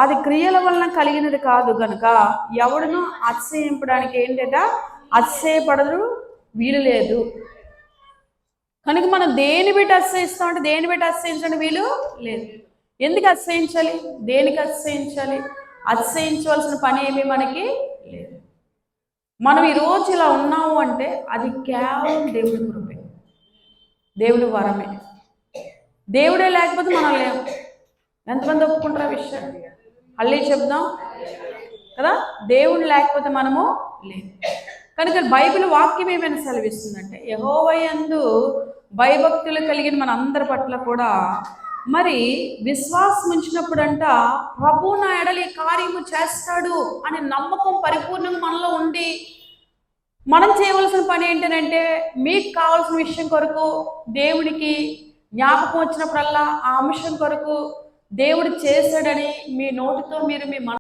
అది క్రియల వలన కలిగినది కాదు కనుక ఎవడును అతిశయింపడానికి ఏంటట, అతిశయపడదు వీలు లేదు. కనుక మనం దేని బట్టి అతిశయిస్తామంటే దేని బట్టి అతిశయించండి వీలు లేదు. ఎందుకు అతిశయించాలి, దేనికి అతిశయించాలి? అతిశయించవలసిన పని ఏమీ మనకి లేదు. మనం ఈరోజు ఇలా ఉన్నాము అంటే అది కేవలం దేవుడి కృపే, దేవుడి వరమే. దేవుడే లేకపోతే మనం లేము. ఎంతమంది ఒప్పుకుంటారు ఆ విషయాన్ని? మళ్ళీ చెప్దాం కదా, దేవుడు లేకపోతే మనము లేము. కనుక బైబిల్ వాక్యం ఏమైనా సెలవిస్తుందంటే యెహోవాయందు భయభక్తులు కలిగిన మన అందరి పట్ల కూడా మరి విశ్వాసం ఉంచినప్పుడంట ప్రభు నా ఎడలి కార్యము చేస్తాడు అనే నమ్మకం పరిపూర్ణంగా మనలో ఉండి మనం చేయవలసిన పని ఏంటంటే మీకు కావాల్సిన విషయం కొరకు దేవుడికి జ్ఞాపకం వచ్చినప్పుడల్లా ఆ అంశం కొరకు దేవుడు చేశాడని మీ నోటితో మీరు మీ